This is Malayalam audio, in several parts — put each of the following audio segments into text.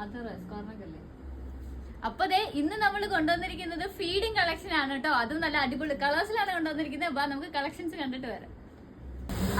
അത് റെസ്കോർണല്ലേ. അപ്പൊ ദേ ഇന്ന് നമ്മൾ കൊണ്ടുവന്നിരിക്കുന്നത് ഫീഡിങ് കളക്ഷൻ ആണ് കേട്ടോ. അതും നല്ല അടിപൊളി കളേഴ്സിലാണ് കൊണ്ടുവന്നിരിക്കുന്നത്. അപ്പൊ നമുക്ക് കളക്ഷൻസ് കണ്ടിട്ട് വരാം.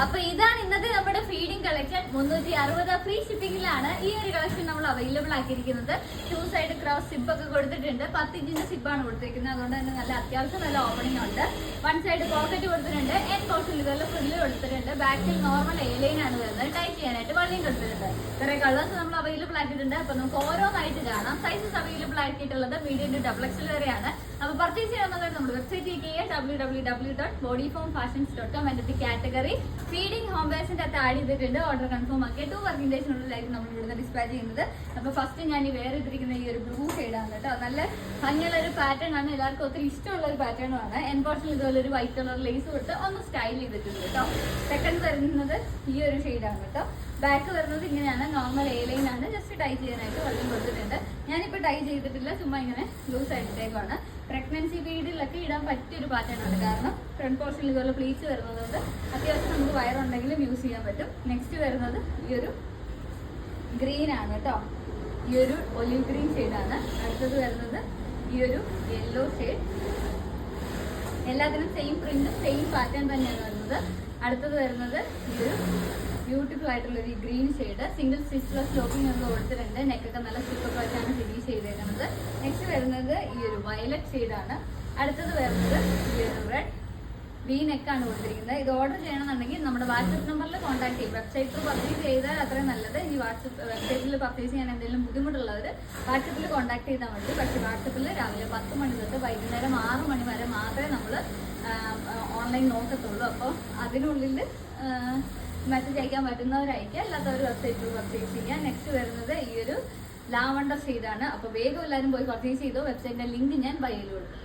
അപ്പൊ ഇതാണ് ഇന്നത്തെ നമ്മുടെ ഫീഡിംഗ് കളക്ഷൻ. 360 ഫ്രീ ഷിപ്പിംഗിലാണ് ഈ ഒരു കളക്ഷൻ നമ്മൾ അവൈലബിൾ ആക്കിയിരിക്കുന്നത്. 2 സൈഡ് ക്രോസ് സിബ് ഒക്കെ കൊടുത്തിട്ടുണ്ട്. 10 ഇഞ്ചിന്റെ സിബാണ് കൊടുത്തിരിക്കുന്നത്. അതുകൊണ്ട് തന്നെ നല്ല അത്യാവശ്യം നല്ല ഓപ്പണിംഗ് ഉണ്ട്. 1 സൈഡ് പോക്കറ്റ് കൊടുത്തിട്ടുണ്ട്. എൻ പോർഷൻ ഇതുപോലെ ഫ്രില്ല് കൊടുത്തിട്ടുണ്ട്. ബാക്കിൽ നോർമൽ എയർലൈൻ ആണ് വരുന്നത്. ടൈ ചെയ്യാനായിട്ട് വള്ളിയും കൊടുത്തിട്ടുണ്ട്. കുറെ കളേഴ്സ് നമ്മൾ അവൈലബിൾ ആക്കിയിട്ടുണ്ട്. അപ്പൊ നമുക്ക് ഓരോന്നായിട്ട് കാണാം. സൈസസ് അവൈലബിൾ ആക്കിയിട്ടുള്ളത് മീഡിയം ടു XXL വരെയാണ്. അപ്പൊ പർച്ചേസ് ചെയ്യാവുന്നതായിട്ട് നമ്മുടെ വെബ്സൈറ്റ് ചെയ്യുക www.bodyformfashions.com. അതിന്റെ കാറ്റഗറി ഫീഡിംഗ് ഹോം വെയർസിന്റെ അകത്ത് ആഡ് ചെയ്തിട്ടുണ്ട്. ഓർഡർ കൺഫേം ആക്കി 2 വർക്കിംഗ് ഡേയ്സിനുള്ളിലായിരിക്കും നമ്മൾ ഇവിടുന്ന് ഡിസ്പാച്ച് ചെയ്യുന്നത്. അപ്പൊ ഫസ്റ്റ് ഞാൻ ഈ വേറെ ഇട്ടിരിക്കുന്ന ഈ ഒരു ബ്ലൂ ഷെയ്ഡാണ് കേട്ടോ. നല്ല ഭംഗിയുള്ള ഒരു പാറ്റേൺ ആണ്. എല്ലാവർക്കും ഒത്തിരി ഇഷ്ടമുള്ള ഒരു പാറ്റേൺ ആണ്. എൻ പോർഷൻ ഇതുപോലെ ഒരു വൈറ്റ് കളർ ലേസ് കൊടുത്ത് ഒന്ന് സ്റ്റൈൽ ചെയ്തിട്ടുണ്ട് കേട്ടോ. സെക്കൻഡ് വരുന്നത് ഈ ഒരു ഷെയ്ഡാണ് കേട്ടോ. ബാക്ക് വരുന്നത് ഇങ്ങനെയാണ്. നോർമൽ എയർലൈൻ ആണ്. ജസ്റ്റ് ടൈ ചെയ്യാനായിട്ട് വെള്ളം കൊടുത്തിട്ടുണ്ട്. ഞാനിപ്പോൾ ടൈ ചെയ്തിട്ടില്ല, ചുമ്മാ ഇങ്ങനെ ലൂസ് ആയിട്ടേക്കാണ്. പ്രഗ്നൻസി പീരീഡിലൊക്കെ ഇടാൻ പറ്റിയൊരു പാറ്റേൺ ആണ്. കാരണം ഫ്രണ്ട് പോർഷനിൽ ഇതുപോലെ പ്ലീറ്റ്സ് വരുന്നതുകൊണ്ട് അത്യാവശ്യം നമുക്ക് വയറുണ്ടെങ്കിലും യൂസ് ചെയ്യാൻ പറ്റും. നെക്സ്റ്റ് വരുന്നത് ഈ ഒരു ഗ്രീൻ ആണ് കേട്ടോ. ഈ ഒരു ഒലിവ് ഗ്രീൻ ഷെയ്ഡാണ്. അടുത്തത് വരുന്നത് ഈ ഒരു യെല്ലോ ഷെയ്ഡ്. എല്ലാത്തിനും സെയിം പ്രിന്റും സെയിം പാറ്റേൺ തന്നെയാണ് വരുന്നത്. അടുത്തത് വരുന്നത് ഈ ഒരു ബ്യൂട്ടിഫുൾ ആയിട്ടുള്ള ഒരു ഗ്രീൻ ഷെയ്ഡ്. സിംഗിൾ സ്റ്റിച്ച്ലെസ് സ്ലോപ്പിംഗ് നമുക്ക് കൊടുത്തിട്ടുണ്ട്. നെക്കൊക്കെ നല്ല സ്റ്റിപ്പൊക്കെ വെച്ചാണ് ഫിനിഷ് ചെയ്തേക്കുന്നത്. നെക്സ്റ്റ് വരുന്നത് ഈ ഒരു വയലറ്റ് ഷെയ്ഡാണ്. അടുത്തത് വരുന്നത് ഈ ഒരു റെഡ് വി നെക്കാണ് കൊടുത്തിരിക്കുന്നത്. ഇത് ഓർഡർ ചെയ്യണമെന്നുണ്ടെങ്കിൽ നമ്മുടെ വാട്സപ്പ് നമ്പറിൽ കോൺടാക്ട് ചെയ്യും. വെബ്സൈറ്റ് ത്രൂ പർച്ചേസ് ചെയ്താൽ അത്രയും നല്ലത്. ഈ വെബ്സൈറ്റിൽ പർച്ചേസ് ചെയ്യാൻ എന്തെങ്കിലും ബുദ്ധിമുട്ടുള്ളവർ വാട്സപ്പിൽ കോൺടാക്ട് ചെയ്താൽ മതി. പക്ഷേ വാട്സപ്പിൽ രാവിലെ 10 മണി തൊട്ട് വൈകുന്നേരം 6 മണി വരെ മാത്രമേ നമ്മൾ ഓൺലൈൻ നോക്കത്തുള്ളൂ. അപ്പോൾ അതിനുള്ളിൽ മെസ്സേജ് അയക്കാൻ പറ്റുന്നവരായിരിക്കും. അല്ലാത്തവർ വെബ്സൈറ്റിൽ പർച്ചേസ് ചെയ്യാം. നെക്സ്റ്റ് വരുന്നത് ഈ ഒരു ലാവണ്ടർ ഷെയ്ഡാണ്. അപ്പോൾ വേഗം എല്ലാവരും പോയി പർച്ചേസ് ചെയ്തോ. വെബ്സൈറ്റിന്റെ ലിങ്ക് ഞാൻ ബയോയിൽ കൊടുക്കും.